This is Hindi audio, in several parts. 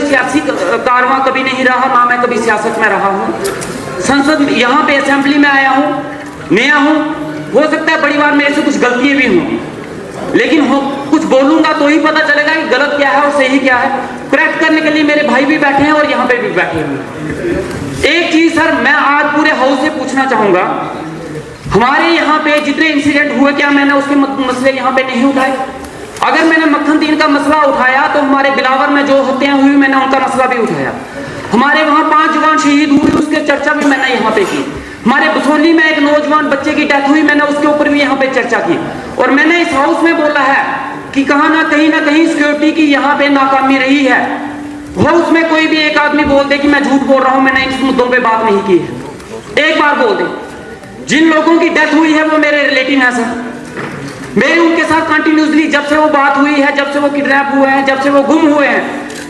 सियासी कारवां कभी नहीं रहा, ना मैं कभी सियासत में रहा हूँ। संसद यहाँ पे असेंबली में आया हूँ, नया हूँ, हो सकता है बड़ी बार मेरे से कुछ गलतियां भी हों, लेकिन कुछ बोलूंगा तो ही पता चलेगा कि गलत क्या है और सही क्या है। करेक्ट करने के लिए मेरे भाई भी बैठे हैं और यहाँ पे भी बैठे हैं। एक चीज सर मैं आज पूरे हाउस से पूछना चाहूंगा, हमारे यहाँ पे जितने इंसिडेंट हुए क्या मैंने उसके मसले यहाँ पे नहीं उठाए? अगर मैंने मक्खन दीन का मसला उठाया तो हमारे बिलावर में जो हत्याएं हुई मैंने उनका मसला भी उठाया। हमारे वहाँ 5 जवान शहीद हुए उसके चर्चा भी मैंने यहाँ पे की। हमारे बसोली में एक नौजवान बच्चे की डेथ हुई, मैंने उसके ऊपर भी यहाँ पे चर्चा की। और मैंने इस हाउस में बोला है कि कहीं ना कहीं सिक्योरिटी की यहाँ पे नाकामी रही है। हाउस में कोई भी एक आदमी बोल दे कि मैं झूठ बोल रहा हूँ, मैंने इस मुद्दों पे बात नहीं की है, एक बार बोल दे। जिन लोगों की डेथ हुई है वो मेरे रिलेटिव हैं सर, मेरे उनके साथ कंटिन्यूसली जब से वो बात हुई है, जब से वो किडनैप हुए हैं, जब से वो गुम हुए हैं,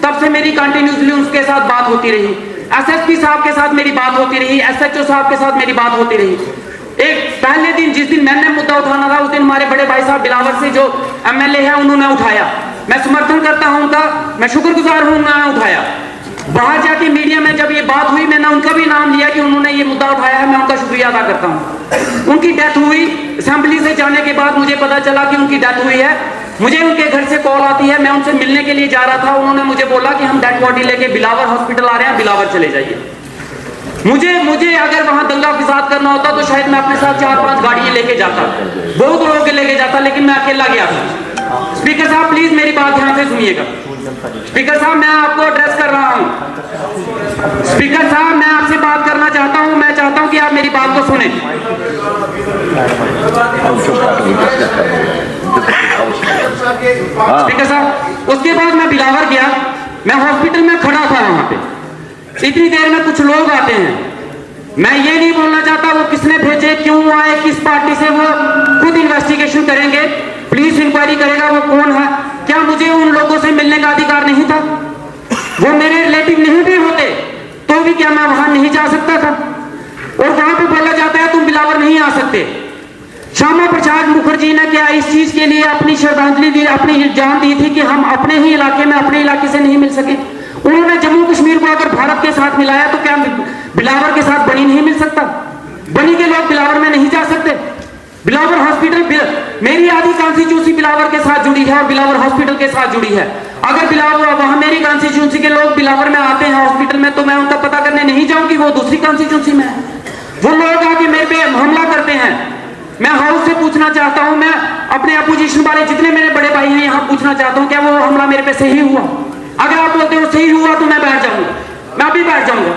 तब से मेरी कंटिन्यूसली उनके साथ बात होती रही। एसएसपी साहब के साथ मेरी बात होती रही, एसएचओ साहब के साथ मेरी बात होती रही। एक पहले दिन जिस दिन मैंने मुद्दा उठाना था उस दिन हमारे बड़े भाई साहब बिलावर से जो एमएलए है उन्होंने उठाया। मैं समर्थन करता हूं उनका, मैं शुक्रगुजार हूं उन्होंने उठाया। बाहर जाके मीडिया में जब ये बात हुई मैंने उनका भी नाम लिया कि उन्होंने ये मुद्दा उठाया है, मैं उनका शुक्रिया अदा करता हूं। उनकी डेथ हुई, असेंबली से जाने के बाद मुझे पता चला कि उनकी डेथ हुई है। मुझे उनके घर से कॉल आती है, मैं उनसे मिलने के लिए जा रहा था, उन्होंने मुझे बोला कि हम डेड बॉडी लेके बिलावर हॉस्पिटल आ रहे हैं, बिलावर चले जाइए। मुझे अगर वहां दंगा फिसाद करना होता तो शायद मैं अपने साथ 4-5 गाड़ियां लेके जाता, बहुत लोगों के लेके जाता, लेकिन मैं अकेला गया था। स्पीकर साहब प्लीज मेरी बात ध्यान से सुनिएगा। स्पीकर साहब मैं आपको एड्रेस कर रहा हूं। स्पीकर साहब मैं आपसे बात करना चाहता हूं, मैं चाहता हूं कि आप मेरी बात को सुने। स्पीकर साहब उसके बाद मैं बिलावर गया, मैं हॉस्पिटल में खड़ा था वहां पे, इतनी देर में कुछ लोग आते हैं। मैं ये नहीं बोलना चाहता वो किसने भेजे, क्यों आए, किस पार्टी से, वो खुद इन्वेस्टिगेशन करेंगे, पुलिस इंक्वायरी करेगा वो कौन है। क्या मुझे उन लोगों से मिलने का अधिकार नहीं था? वो मेरे रिलेटिव नहीं भी होते तो भी क्या मैं वहां नहीं जा सकता था? और वहां पे बोला जाता है तुम बिलावर नहीं आ सकते। श्यामा प्रसाद मुखर्जी ने क्या इस चीज के लिए अपनी श्रद्धांजलि दी, अपनी जान दी थी कि हम अपने ही इलाके में अपने इलाके से नहीं मिल सके? उन्होंने जम्मू कश्मीर को अगर भारत के साथ मिलाया तो क्या बिलावर के साथ बनी नहीं मिल सकता? बनी के लोग बिलावर में नहीं जा सकते? बिलावर हॉस्पिटल, मेरी आधी कॉन्स्टिट्यूंसी बिलावर के साथ जुड़ी है और बिलावर हॉस्पिटल के साथ जुड़ी है। अगर बिलावर वहां मेरी कॉन्स्टिट्यूंसी के लोग बिलावर में आते हैं हॉस्पिटल में तो मैं उनका पता करने नहीं जाऊंगी, वो दूसरी कॉन्स्टिट्यूंसी में है। वो लोग आके मेरे पे हमला करते हैं। मैं हाउस से पूछना चाहता हूं, मैं अपने अपोजिशन वाले जितने मेरे बड़े भाई हैं यहाँ पूछना चाहता हूँ, क्या वो हमला मेरे पे सही हुआ? अगर आप बोलते हो सही हुआ तो मैं बैठ जाऊंगा, मैं अभी बैठ जाऊंगा।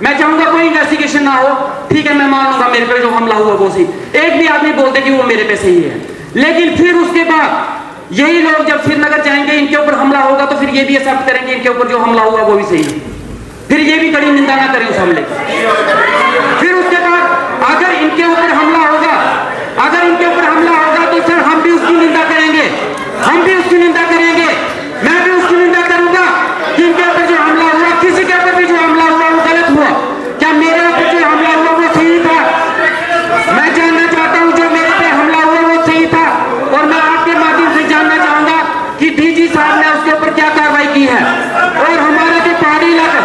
मैं चाहूंगा कोई इन्वेस्टिगेशन ना हो, ठीक है, मैं मान लूंगा मेरे पे जो हमला हुआ वो सही। एक भी आदमी बोलते कि वो मेरे पे सही है, लेकिन फिर उसके बाद यही लोग जब श्रीनगर जाएंगे इनके ऊपर हमला होगा तो फिर ये भी एक्सेप्ट करेंगे इनके ऊपर जो हमला हुआ वो भी सही है, फिर ये भी कड़ी निंदा ना करें उस हमले की। फिर उसके बाद अगर इनके ऊपर हमला होगा, अगर इनके ऊपर हमला होगा तो सर हम भी उसकी निंदा करेंगे, हम भी उसकी निंदा करेंगे, मैं भी उसकी निंदा करूंगा कि इनके ऊपर जो हमला हुआ, किसी के ऊपर भी जो हमला हुआ वो गलत हुआ। क्या मेरे ऊपर जो हमला हुआ वो सही था? मैं जानना चाहता हूं जो मेरे पे हमला हुआ वो सही था। और मैं आपके माध्यम से जानना चाहूंगा कि डीजी साहब ने उसके ऊपर क्या कार्रवाई की है। और हमारा जो पहाड़ी इलाका,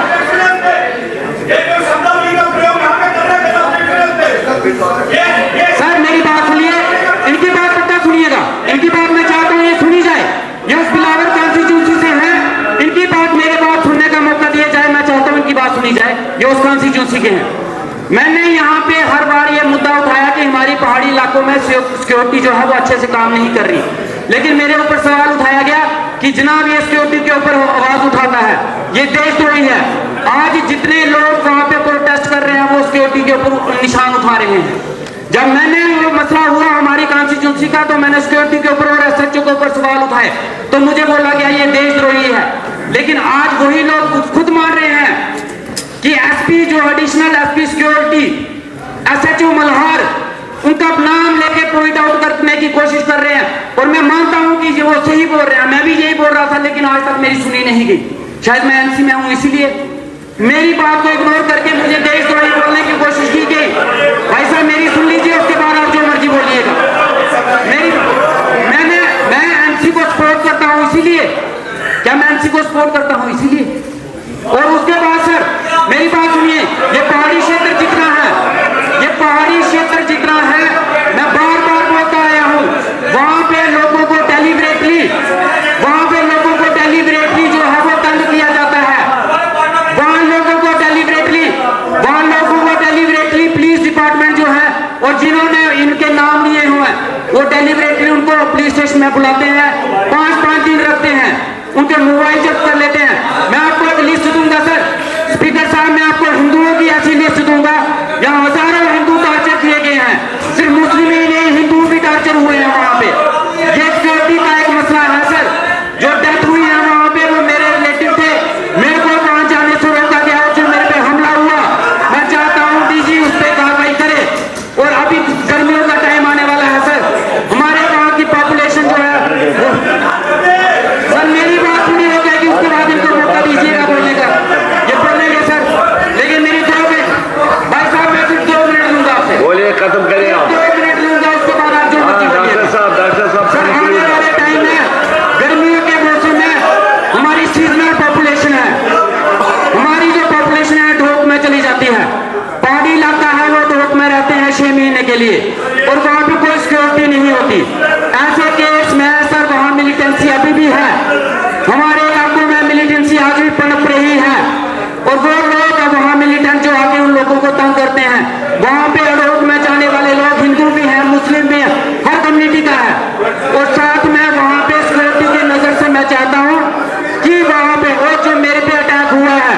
सर मेरी बात सुनिए, इनकी बात पक्का सुनिएगा, इनकी बात मैं चाहता हूँ ये सुनी जाए। ये उस बिलावर कॉन्स्टिट्यूंसी से हैं, इनकी बात मेरे बात सुनने का मौका दिया जाए, मैं चाहता हूँ इनकी बात सुनी जाए, ये उस कॉन्स्टिट्यूंसी के हैं। मैंने यहाँ पे हर बार ये मुद्दा उठाया कि हमारी पहाड़ी इलाकों में सिक्योरिटी जो है वो अच्छे से काम नहीं कर रही, लेकिन मेरे ऊपर सवाल उठाया गया कि जनाब ये सिक्योरिटी के ऊपर आवाज उठाता है, ये देशद्रोही है। आज जितने लोग वहां पे प्रोटेस्ट कर रहे हैं वो सिक्योरिटी के ऊपर निशान उठा रहे हैं। जब मैंने वो मसला हुआ हमारी कॉन्स्टिट्यूंसी का तो मैंने सिक्योरिटी के ऊपर और एसएचओ के ऊपर सवाल उठाए तो मुझे बोला गया ये देशद्रोही है। लेकिन आज वही लोग खुद मान रहे हैं कि एसपी जो additional SP security SHO Malhar, उनका नाम लेके पॉइंट आउट करने की कोशिश कर रहे हैं। और मैं मानता हूं कि वो सही बोल रहे हैं, मैं भी यही बोल रहा था, लेकिन आज तक मेरी सुनी नहीं गई। शायद मैं एनसी में हूं इसीलिए मेरी बात को इग्नोर करके मुझे देशद्रोही बोलने की कोशिश की गई। भाई साहब मेरी सुन लीजिए, उसके बाद आप जो मर्जी बोलिएगा। मैं एनसी को सपोर्ट करता हूं इसीलिए, क्या मैं एनसी को सपोर्ट करता हूं इसीलिए? लिए, और वहाँ पे कोई सिक्योरिटी नहीं होती। ऐसे केस में सर वहाँ मिलिटेंसी अभी भी है, हमारे इलाकों में मिलिटेंसी आज भी पनप रही है, और वो लोग वहाँ मिलिटेंट जो आके उन लोगों को तंग करते हैं। वहाँ पे अडोक में जाने वाले लोग हिंदू भी हैं, मुस्लिम भी हैं, हर कम्युनिटी का है। और साथ में वहाँ पे सिक्योरिटी की नजर से मैं चाहता हूँ कि वहाँ पे वो जो मेरे पे अटैक हुआ है,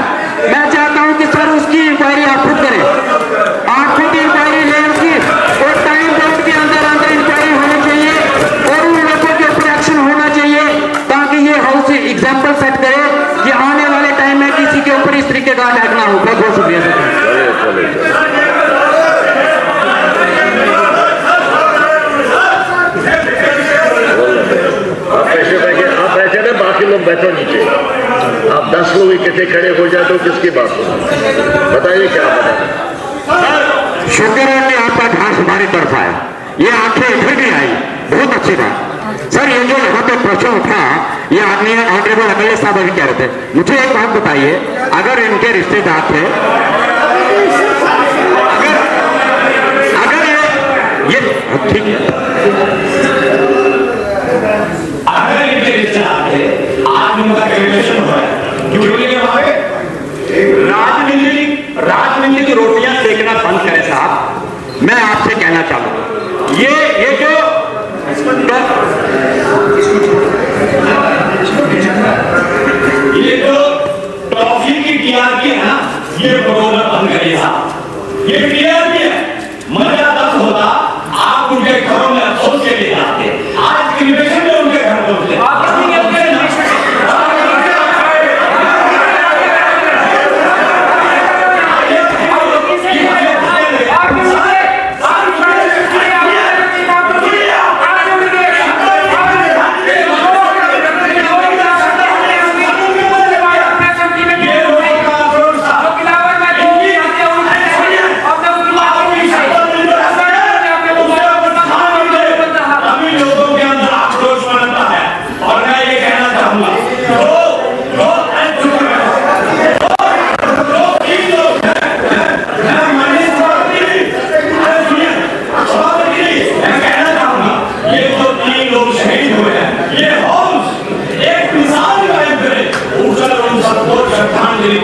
मैं चाहता हूँ कि सर उसकी इंक्वायरी आप खुद करें, आप खुद इंक्वायरी लें उसकी, और टाइम बॉक्स के अंदर अंदर इंक्वायरी होनी चाहिए और उन लोगों के ऊपर एक्शन होना चाहिए, ताकि ये हाउस एग्जाम्पल सेट करे कि आने वाले टाइम में किसी के ऊपर इस तरीके का अटैक ना हो। बहुत बहुत शुक्रिया सर। आप ऐसे ना, बाकी लोग बैठो नीचे, आप 10 लोग इकट्ठे खड़े हो जाए तो किसकी बात हो, बताइए क्या बताए। शुक्र है कि आपका ध्यान हमारी तरफ आया, ये आंखें इधर भी आई, बहुत अच्छी बात। सर ये जो यहाँ पे प्रश्न उठा, ये आदमी ऑनरेबल एमएलए साहब अभी कह रहे थे, मुझे एक बात बताइए, अगर इनके रिश्तेदार थे, अगर ये ठीक है, अगर इनके रिश्तेदार थे, आज उनका ग्रेजुएशन हो रहा है, क्यों बोलेंगे वहां पे? राजनीति की रोटियां सेकना बंद करें साहब। मैं आपसे कहना चाहूंगा, ये जो टॉफी की टीआरपी है ना, ये बरोबर बंद करिए साहब। ये टीआरपी है, मजा तब होता आप उनके घरों में अफसोस के लिए जाते, आज ग्रेजुएशन में उनके घर पहुंचते। श्रद्धांजलि